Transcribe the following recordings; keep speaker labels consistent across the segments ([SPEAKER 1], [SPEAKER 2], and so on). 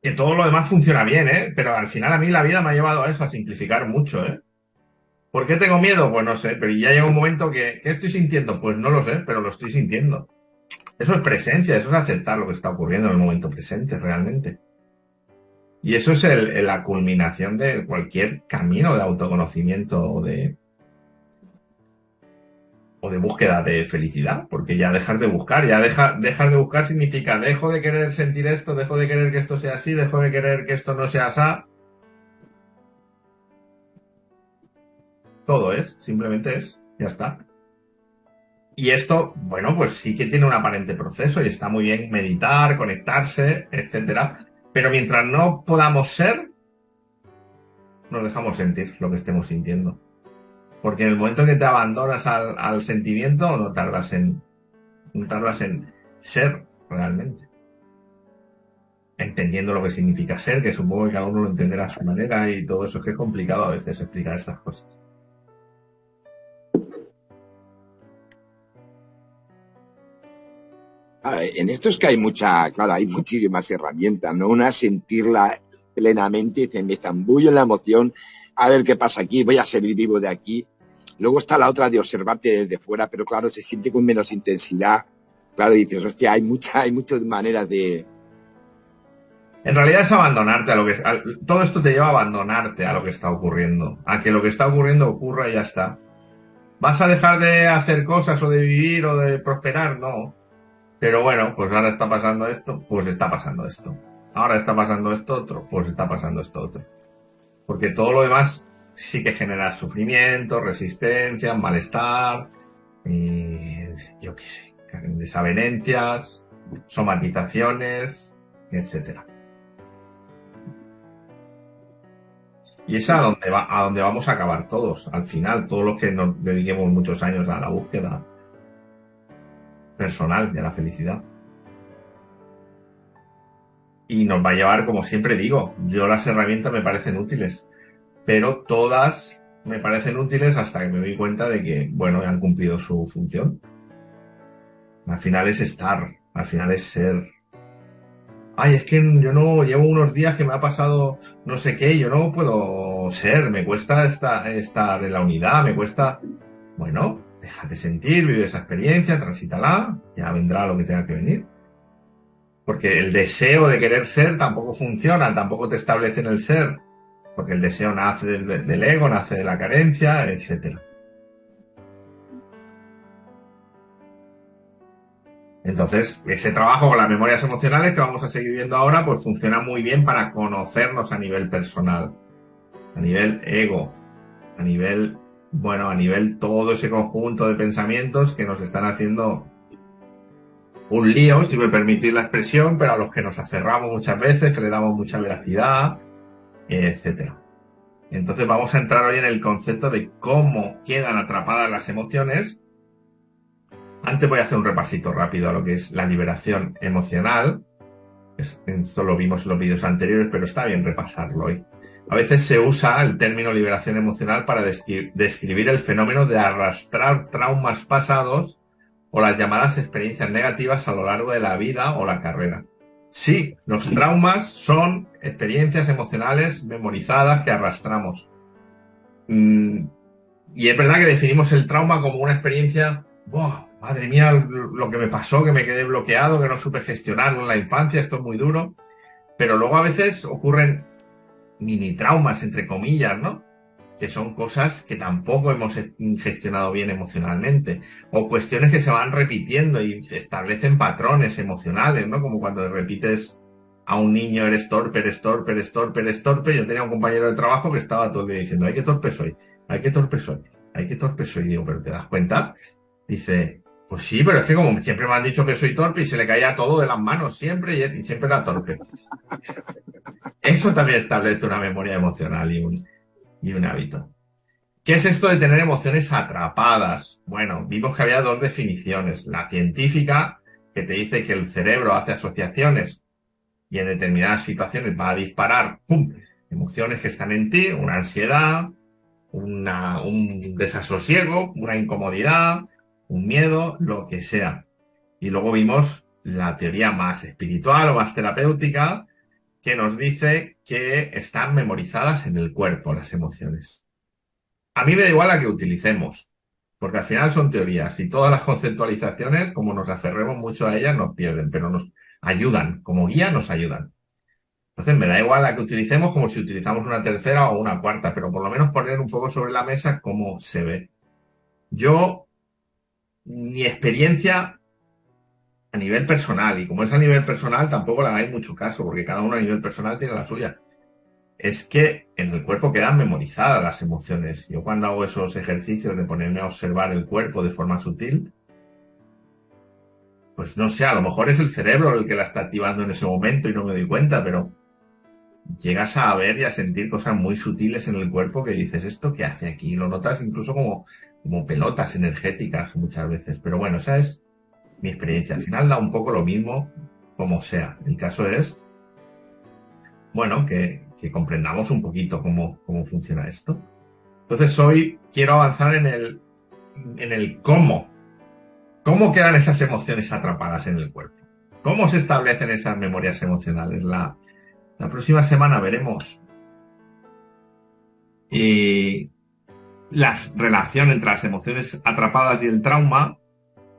[SPEAKER 1] Que todo lo demás funciona bien, ¿eh? Pero al final a mí la vida me ha llevado a eso, a simplificar mucho, ¿eh? ¿Por qué tengo miedo? Pues no sé, pero ya llega un momento que, ¿qué estoy sintiendo? Pues no lo sé, pero lo estoy sintiendo. Eso es presencia, eso es aceptar lo que está ocurriendo en el momento presente, realmente. Y eso es la culminación de cualquier camino de autoconocimiento o de búsqueda de felicidad, porque ya dejar de buscar, dejar de buscar significa dejo de querer sentir esto, dejo de querer que esto sea así, dejo de querer que esto no sea así, todo es, simplemente es, ya está. Y esto, bueno, pues sí que tiene un aparente proceso y está muy bien meditar, conectarse, etcétera. Pero mientras no podamos ser, nos dejamos sentir lo que estemos sintiendo. Porque en el momento en que te abandonas al sentimiento, no tardas en ser realmente. Entendiendo lo que significa ser, que supongo que cada uno lo entenderá a su manera y todo eso, es que es complicado a veces explicar estas cosas.
[SPEAKER 2] En esto es que hay mucha, claro, hay muchísimas herramientas, ¿no? Una es sentirla plenamente, te me zambullo en la emoción, a ver qué pasa aquí, voy a salir vivo de aquí. Luego está la otra de observarte desde fuera, pero claro, se siente con menos intensidad. Claro, dices, hostia, hay muchas maneras de...
[SPEAKER 1] En realidad es abandonarte a lo que... todo esto te lleva a abandonarte a lo que está ocurriendo. A que lo que está ocurriendo ocurra y ya está. ¿Vas a dejar de hacer cosas o de vivir o de prosperar? No. Pero bueno, pues ahora está pasando esto, pues está pasando esto. Ahora está pasando esto otro, pues está pasando esto otro. Porque todo lo demás sí que genera sufrimiento, resistencia, malestar, yo qué sé, desavenencias, somatizaciones, etcétera. Y es a donde vamos a acabar todos, al final, todos los que nos dediquemos muchos años a la búsqueda personal de la felicidad. Y nos va a llevar, como siempre digo, yo las herramientas me parecen útiles, pero todas me parecen útiles hasta que me doy cuenta de que, bueno, han cumplido su función. Al final es estar, al final es ser. Ay, es que yo no llevo unos días que me ha pasado no sé qué, yo no puedo ser, me cuesta estar en la unidad, me cuesta. Bueno, déjate sentir, vive esa experiencia, transítala, ya vendrá lo que tenga que venir. Porque el deseo de querer ser tampoco funciona, tampoco te establece en el ser, porque el deseo nace del ego, nace de la carencia, etcétera. Entonces, ese trabajo con las memorias emocionales que vamos a seguir viendo ahora, pues funciona muy bien para conocernos a nivel personal, a nivel ego, a nivel todo ese conjunto de pensamientos que nos están haciendo un lío, si me permitís la expresión, pero a los que nos aferramos muchas veces, que le damos mucha veracidad, etcétera. Entonces vamos a entrar hoy en el concepto de cómo quedan atrapadas las emociones. Antes voy a hacer un repasito rápido a lo que es la liberación emocional. Esto lo vimos en los vídeos anteriores, pero está bien repasarlo hoy. A veces se usa el término liberación emocional para describir el fenómeno de arrastrar traumas pasados o las llamadas experiencias negativas a lo largo de la vida o la carrera. Sí, los traumas son experiencias emocionales memorizadas que arrastramos. Y es verdad que definimos el trauma como una experiencia, ¡buah! Madre mía, lo que me pasó, que me quedé bloqueado, que no supe gestionarlo en la infancia, esto es muy duro. Pero luego a veces ocurren mini traumas, entre comillas, ¿no? Que son cosas que tampoco hemos gestionado bien emocionalmente. O cuestiones que se van repitiendo y establecen patrones emocionales, ¿no? Como cuando repites a un niño, eres torpe, eres torpe, eres torpe, eres torpe. Yo tenía un compañero de trabajo que estaba todo el día diciendo, ay, qué torpe soy, ay, qué torpe soy, ay, qué torpe soy. Y digo, pero ¿te das cuenta? Dice, pues sí, pero es que como siempre me han dicho que soy torpe y se le caía todo de las manos siempre y siempre era torpe. Eso también establece una memoria emocional y un hábito. ¿Qué es esto de tener emociones atrapadas? Bueno, vimos que había dos definiciones. La científica, que te dice que el cerebro hace asociaciones y en determinadas situaciones va a disparar ¡pum! Emociones que están en ti, una ansiedad, un desasosiego, una incomodidad, un miedo, lo que sea. Y luego vimos la teoría más espiritual o más terapéutica, que nos dice que están memorizadas en el cuerpo las emociones. A mí me da igual la que utilicemos, porque al final son teorías y todas las conceptualizaciones, como nos aferremos mucho a ellas, nos pierden, pero nos ayudan, como guía nos ayudan. Entonces me da igual la que utilicemos como si utilizamos una tercera o una cuarta, pero por lo menos poner un poco sobre la mesa cómo se ve. Yo, mi experiencia a nivel personal, y como es a nivel personal, tampoco le hagáis mucho caso, porque cada uno a nivel personal tiene la suya. Es que en el cuerpo quedan memorizadas las emociones. Yo cuando hago esos ejercicios de ponerme a observar el cuerpo de forma sutil, pues no sé, a lo mejor es el cerebro el que la está activando en ese momento y no me doy cuenta, pero llegas a ver y a sentir cosas muy sutiles en el cuerpo que dices, ¿esto qué hace aquí? Lo notas incluso como pelotas energéticas muchas veces. Pero bueno, esa es mi experiencia. Al final da un poco lo mismo como sea. El caso es, bueno, que comprendamos un poquito cómo funciona esto. Entonces hoy quiero avanzar en el cómo. ¿Cómo quedan esas emociones atrapadas en el cuerpo? ¿Cómo se establecen esas memorias emocionales? La próxima semana veremos la relación entre las emociones atrapadas y el trauma.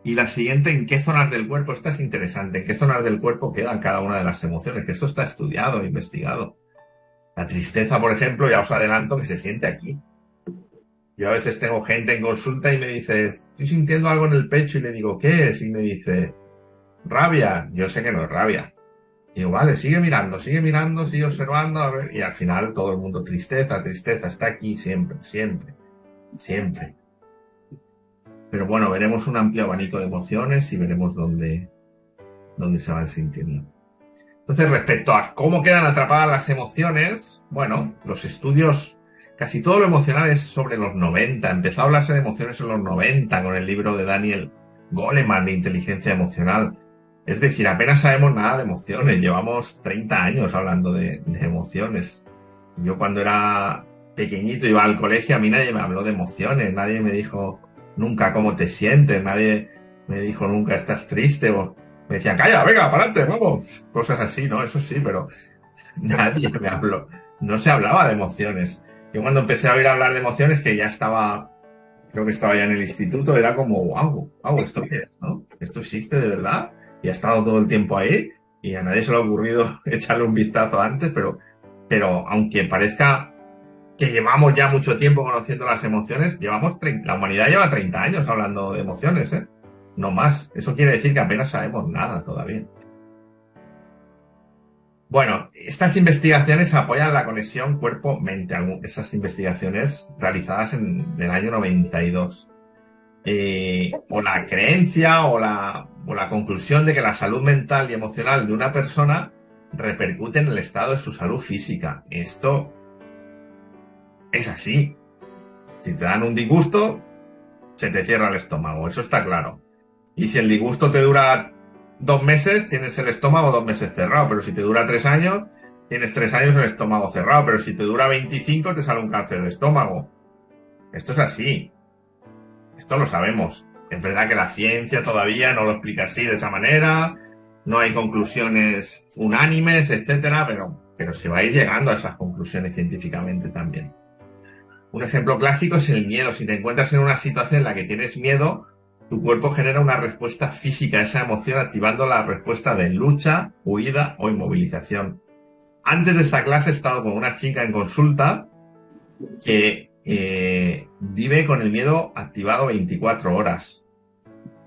[SPEAKER 1] Y la siguiente, ¿en qué zonas del cuerpo? Esta es interesante. ¿En qué zonas del cuerpo quedan cada una de las emociones? Que esto está estudiado, investigado. La tristeza, por ejemplo, ya os adelanto que se siente aquí. Yo a veces tengo gente en consulta y me dice, estoy sintiendo algo en el pecho y le digo, ¿qué es? Y me dice, rabia. Yo sé que no es rabia. Y digo, vale, sigue observando, a ver. Y al final todo el mundo, tristeza, tristeza, está aquí siempre, siempre, siempre. Pero bueno, veremos un amplio abanico de emociones y veremos dónde se van sintiendo. Entonces, respecto a cómo quedan atrapadas las emociones, bueno, los estudios, casi todo lo emocional es sobre los 90. Empezó a hablarse de emociones en los 90 con el libro de Daniel Goleman de inteligencia emocional. Es decir, apenas sabemos nada de emociones. Llevamos 30 años hablando de emociones. Yo cuando era pequeñito iba al colegio, a mí nadie me habló de emociones, nadie me dijo nunca cómo te sientes, nadie me dijo nunca estás triste o me decían, calla, venga, para adelante, vamos. Cosas así, ¿no? Eso sí, pero nadie me habló. No se hablaba de emociones. Yo cuando empecé a oír hablar de emociones, que ya estaba, creo que estaba ya en el instituto, era como, wow, ¿esto qué es, no? ¿Esto existe de verdad? Y ha estado todo el tiempo ahí y a nadie se le ha ocurrido echarle un vistazo antes, pero aunque parezca que llevamos ya mucho tiempo conociendo las emociones, la humanidad lleva 30 años hablando de emociones, ¿eh? No más. Eso quiere decir que apenas sabemos nada todavía. Bueno, estas investigaciones apoyan la conexión cuerpo-mente, esas investigaciones realizadas en el año 92. O la creencia o la conclusión de que la salud mental y emocional de una persona repercute en el estado de su salud física. Esto es así. Si te dan un disgusto, se te cierra el estómago, eso está claro. Y si el disgusto te dura 2 meses, tienes el estómago 2 meses cerrado, pero si te dura 3 años, tienes 3 años el estómago cerrado, pero si te dura 25, te sale un cáncer de estómago. Esto es así. Esto lo sabemos. Es verdad que la ciencia todavía no lo explica así de esa manera, no hay conclusiones unánimes, etcétera, pero se va a ir llegando a esas conclusiones científicamente también. Un ejemplo clásico es el miedo. Si te encuentras en una situación en la que tienes miedo, tu cuerpo genera una respuesta física a esa emoción activando la respuesta de lucha, huida o inmovilización. Antes de esta clase he estado con una chica en consulta que vive con el miedo activado 24 horas.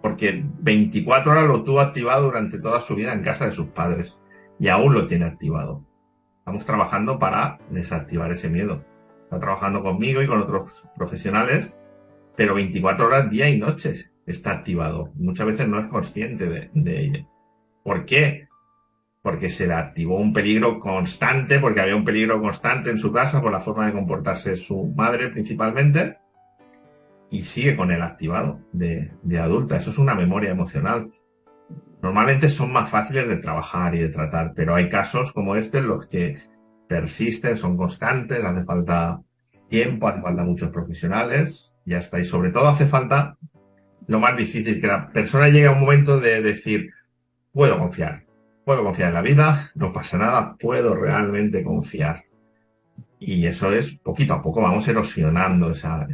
[SPEAKER 1] Porque 24 horas lo tuvo activado durante toda su vida en casa de sus padres. Y aún lo tiene activado. Estamos trabajando para desactivar ese miedo. Está trabajando conmigo y con otros profesionales, pero 24 horas día y noche está activado. Muchas veces no es consciente de ello. ¿Por qué? Porque se le activó un peligro constante, porque había un peligro constante en su casa por la forma de comportarse su madre principalmente, y sigue con él activado de adulta. Eso es una memoria emocional. Normalmente son más fáciles de trabajar y de tratar, pero hay casos como este en los que persisten, son constantes, hace falta tiempo, hace falta muchos profesionales, ya está. Y sobre todo hace falta lo más difícil, que la persona llegue a un momento de decir, puedo confiar. puedo confiar en la vida, no pasa nada, puedo realmente confiar. Y eso es poquito a poco, vamos erosionando esa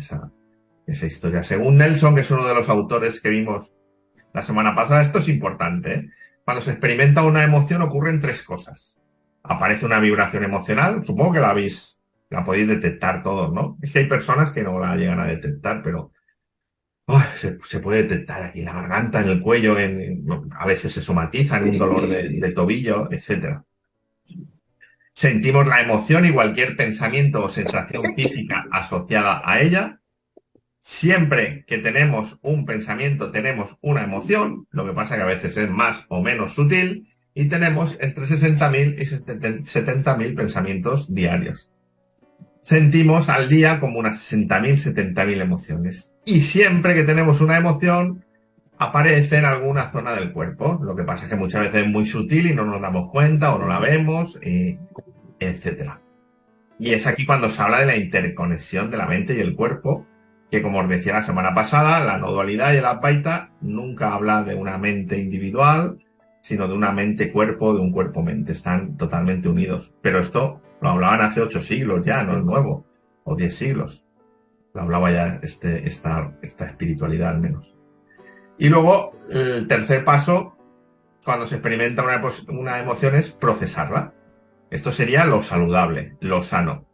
[SPEAKER 1] historia. Según Nelson, que es uno de los autores que vimos la semana pasada, esto es importante, ¿eh? Cuando se experimenta una emoción ocurren tres cosas. Aparece una vibración emocional, supongo que la podéis detectar todos, ¿no? Es que hay personas que no la llegan a detectar, pero se puede detectar aquí en la garganta, en el cuello, a veces se somatiza en un dolor de tobillo, etcétera. Sentimos la emoción y cualquier pensamiento o sensación física asociada a ella. Siempre que tenemos un pensamiento, tenemos una emoción, lo que pasa que a veces es más o menos sutil, y tenemos entre 60.000 y 70.000 pensamientos diarios. Sentimos al día como unas 60.000, 70.000 emociones. Y siempre que tenemos una emoción, aparece en alguna zona del cuerpo. Lo que pasa es que muchas veces es muy sutil y no nos damos cuenta o no la vemos, etcétera. Y es aquí cuando se habla de la interconexión de la mente y el cuerpo, que como os decía la semana pasada, la no dualidad y el Advaita nunca habla de una mente individual, sino de una mente-cuerpo, de un cuerpo-mente. Están totalmente unidos. Pero esto lo hablaban hace 8 siglos ya, no es nuevo, o 10 siglos. Lo hablaba ya esta espiritualidad al menos. Y luego, el tercer paso, cuando se experimenta una emoción, es procesarla. Esto sería lo saludable, lo sano.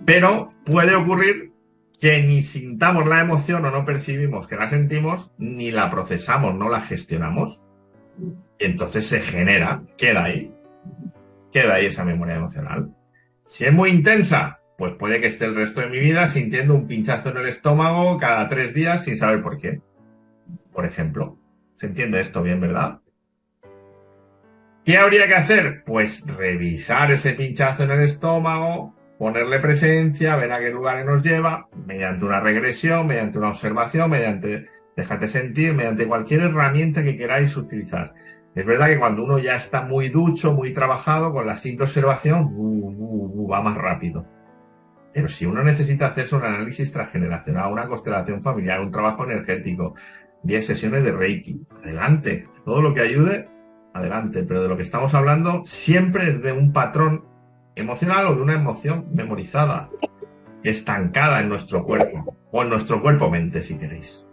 [SPEAKER 1] Pero puede ocurrir que ni sintamos la emoción o no percibimos que la sentimos, ni la procesamos, no la gestionamos. Y entonces se genera, queda ahí esa memoria emocional. Si es muy intensa, pues puede que esté el resto de mi vida sintiendo un pinchazo en el estómago cada 3 días sin saber por qué. Por ejemplo. ¿Se entiende esto bien, verdad? ¿Qué habría que hacer? Pues revisar ese pinchazo en el estómago, ponerle presencia, ver a qué lugares nos lleva, mediante una regresión, mediante una observación, mediante déjate sentir, mediante cualquier herramienta que queráis utilizar. Es verdad que cuando uno ya está muy ducho, muy trabajado, con la simple observación, va más rápido. Pero si uno necesita hacerse un análisis transgeneracional, una constelación familiar, un trabajo energético, 10 sesiones de Reiki, adelante, todo lo que ayude, adelante. Pero de lo que estamos hablando siempre es de un patrón emocional o de una emoción memorizada, estancada en nuestro cuerpo, o en nuestro cuerpo-mente, si queréis.